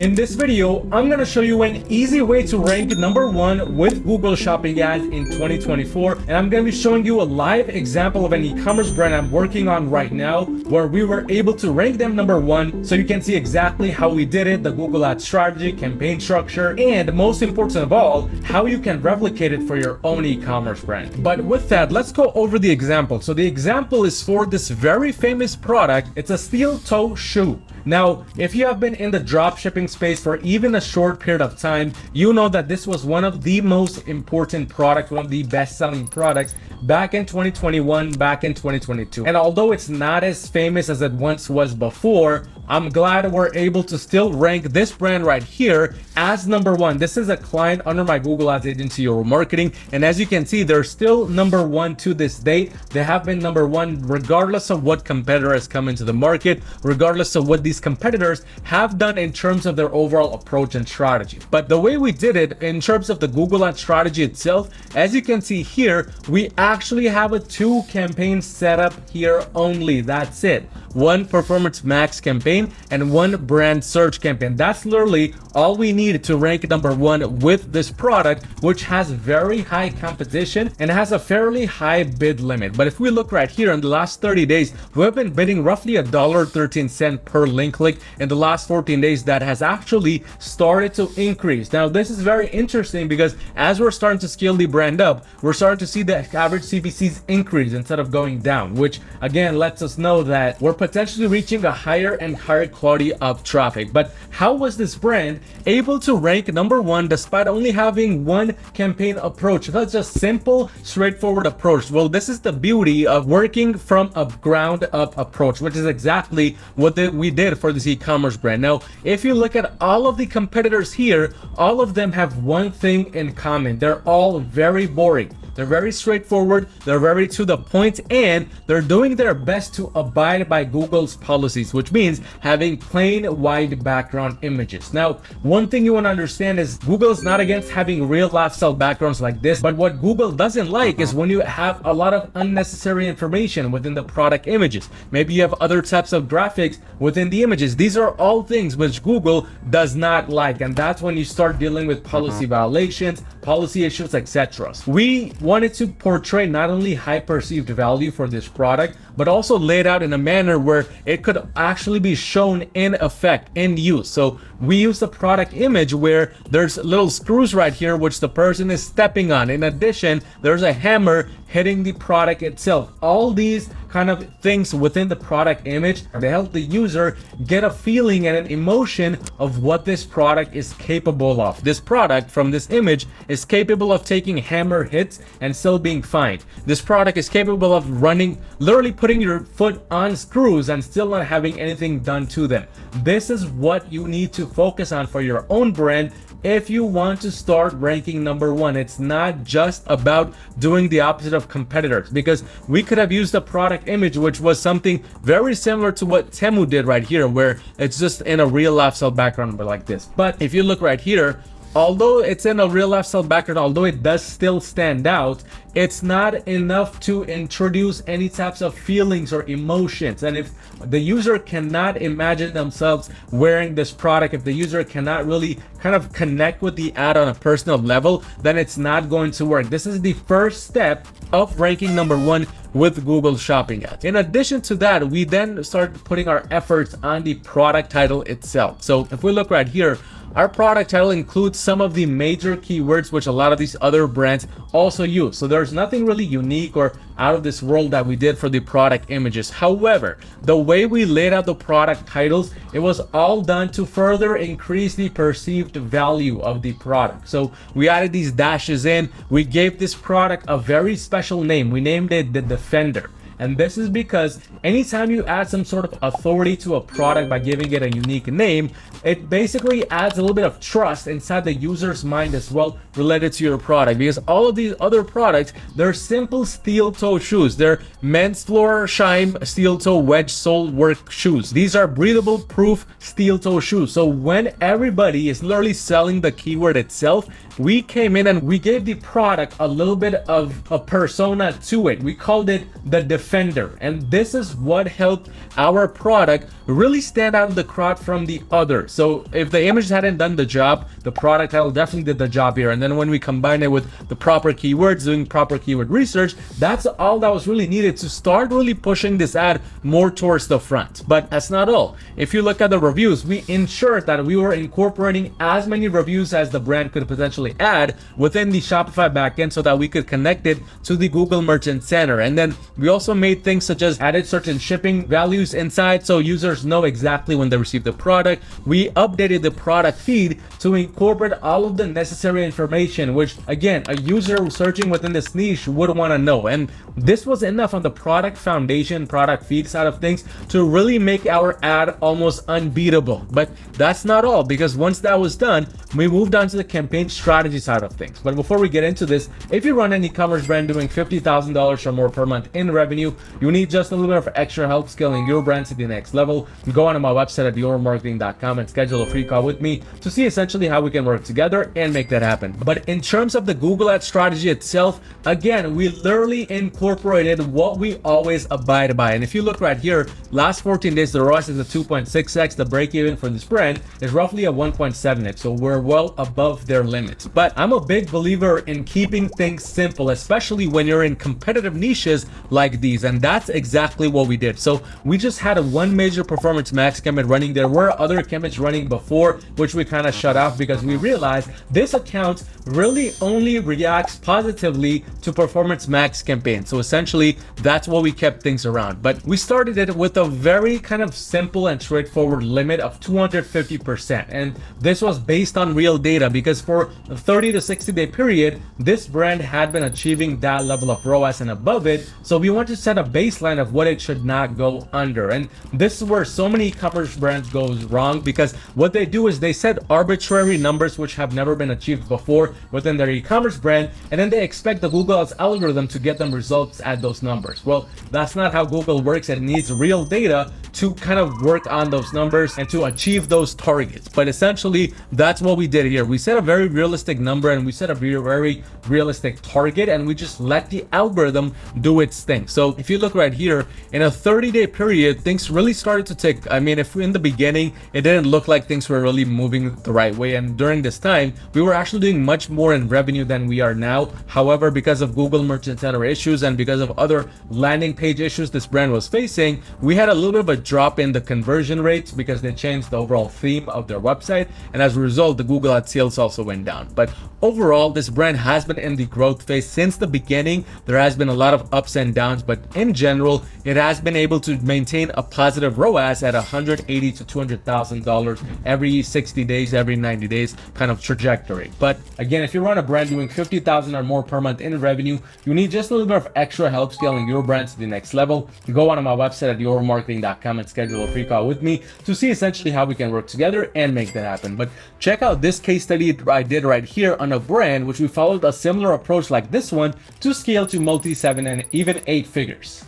In this video, I'm going to show you an easy way to rank #1 with Google Shopping Ads in 2024. And I'm going to be showing you a live example of an e-commerce brand I'm working on right now, where we were able to rank them #1. So you can see exactly how we did it, the Google Ads strategy, campaign structure, and most important of all, how you can replicate it for your own e-commerce brand. But with that, let's go over the example. So the example is for this very famous product. It's a steel toe shoe. Now, if you have been in the dropshipping space for even a short period of time, you know that this was one of the most important products, one of the best-selling products back in 2021, back in 2022. And although it's not as famous as it once was before, I'm glad we're able to still rank this brand right here as #1. This is a client under my Google Ads agency or marketing. And as you can see, they're still #1 to this date. They have been #1 regardless of what competitor has come into the market, regardless of what these competitors have done in terms of their overall approach and strategy. But the way we did it in terms of the Google Ads strategy itself, as you can see here, we actually have a 2 campaign setup here only. That's it. One performance max campaign and one brand search campaign. That's literally all we need to rank #1 with this product, which has very high competition and has a fairly high bid limit. But if we look right here, in the last 30 days, we've been bidding roughly $1.13 per link click. In the last 14 days, that has actually started to increase. Now, this is very interesting because as we're starting to scale the brand up, we're starting to see the average CPCs increase instead of going down, which again lets us know that we're potentially reaching a higher and higher quality of traffic. But how was this brand able to rank #1 despite only having one campaign approach? That's just simple, straightforward approach. Well, this is the beauty of working from a ground up approach, which is exactly what we did for this e-commerce brand. Now, if you look at all of the competitors here, all of them have one thing in common. They're all very boring. They're very straightforward, they're very to the point, and they're doing their best to abide by Google's policies, which means having plain white background images. Now, one thing you want to understand is Google is not against having real lifestyle backgrounds like this, but what Google doesn't like is when you have a lot of unnecessary information within the product images. Maybe you have other types of graphics within the images. These are all things which Google does not like, and that's when you start dealing with policy violations, policy issues, etc. We wanted to portray not only high perceived value for this product, but also laid out in a manner where it could actually be shown in effect, in use. So we use the product image where there's little screws right here, which the person is stepping on. In addition, there's a hammer hitting the product itself. All these kind of things within the product image, they help the user get a feeling and an emotion of what this product is capable of. This product from this image is capable of taking hammer hits and still being fine. This product is capable of running, literally putting your foot on screws and still not having anything done to them. This is what you need to focus on for your own brand if you want to start ranking #1. It's not just about doing the opposite of competitors, because we could have used a product image which was something very similar to what Temu did right here, where it's just in a real lifestyle background but like this. But if you look right here, although it's in a real lifestyle background, although it does still stand out, it's not enough to introduce any types of feelings or emotions. And if the user cannot imagine themselves wearing this product, if the user cannot really kind of connect with the ad on a personal level, then it's not going to work. This is the first step of ranking #1 with Google Shopping Ads. In addition to that, we then start putting our efforts on the product title itself. So if we look right here, our product title includes some of the major keywords which a lot of these other brands also use. So there's nothing really unique or out of this world that we did for the product images. However, the way we laid out the product titles, it was all done to further increase the perceived value of the product. So we added these dashes in. We gave this product a very special name. We named it the Defender. And this is because anytime you add some sort of authority to a product by giving it a unique name, it basically adds a little bit of trust inside the user's mind as well related to your product. Because all of these other products, they're simple steel toe shoes. They're men's floor shine steel toe wedge sole work shoes. These are breathable proof steel toe shoes. So when everybody is literally selling the keyword itself, we came in and we gave the product a little bit of a persona to it. We called it the Defender. defender. And this is what helped our product really stand out of the crowd from the others. So if the image hadn't done the job, the product title definitely did the job here. And then when we combine it with the proper keywords, doing proper keyword research, that's all that was really needed to start really pushing this ad more towards the front. But that's not all. If you look at the reviews, we ensured that we were incorporating as many reviews as the brand could potentially add within the Shopify backend so that we could connect it to the Google Merchant Center. And then we also made things such as added certain shipping values inside so users know exactly when they receive the product. We updated the product feed to incorporate all of the necessary information, which again, a user searching within this niche would want to know. And this was enough on the product foundation, product feed side of things to really make our ad almost unbeatable. But that's not all, because once that was done, we moved on to the campaign strategy side of things. But before we get into this, if you run an e-commerce brand doing $50,000 or more per month in revenue, you need just a little bit of extra help scaling your brand to the next level, go on to my website at yourmarketing.com and schedule a free call with me to see essentially how we can work together and make that happen. But in terms of the Google Ads strategy itself, again, we literally incorporated what we always abide by. And if you look right here, last 14 days, the ROAS is a 2.6x. The break even for this brand is roughly a 1.7x. So we're well above their limits. But I'm a big believer in keeping things simple, especially when you're in competitive niches like these. And that's exactly what we did. So we just had one major performance max campaign running. There were other campaigns running before, which we kind of shut off because we realized this account really only reacts positively to performance max campaigns. So essentially, that's what we kept things around. But we started it with a very kind of simple and straightforward limit of 250%. And this was based on real data because for a 30 to 60 day period, this brand had been achieving that level of ROAS and above it. So we want to set a baseline of what it should not go under. And this is where so many e-commerce brands goes wrong, because what they do is they set arbitrary numbers which have never been achieved before within their e-commerce brand, and then they expect the Google Ads algorithm to get them results at those numbers. Well, that's not how Google works. It needs real data to kind of work on those numbers and to achieve those targets. But essentially, that's what we did here. We set a very realistic number and we set a very realistic target, and we just let the algorithm do its thing. So if you look right here, in a 30-day period, things really started to take, I mean, if in the beginning, it didn't look like things were really moving the right way. And during this time, we were actually doing much more in revenue than we are now. However, because of Google Merchant Center issues and because of other landing page issues this brand was facing, we had a little bit of a drop in the conversion rates because they changed the overall theme of their website. And as a result, the Google Ads sales also went down. But overall, this brand has been in the growth phase since the beginning. There has been a lot of ups and downs, but in general, it has been able to maintain a positive ROAS at $180,000 to $200,000 every 60 days, every 90 days kind of trajectory. But again, if you run a brand doing $50,000 or more per month in revenue, you need just a little bit of extra help scaling your brand to the next level. Go on my website at yourmarketing.com and schedule a free call with me to see essentially how we can work together and make that happen. But check out this case study I did right here on a brand which we followed a similar approach like this one to scale to multi 7 and even 8 figures.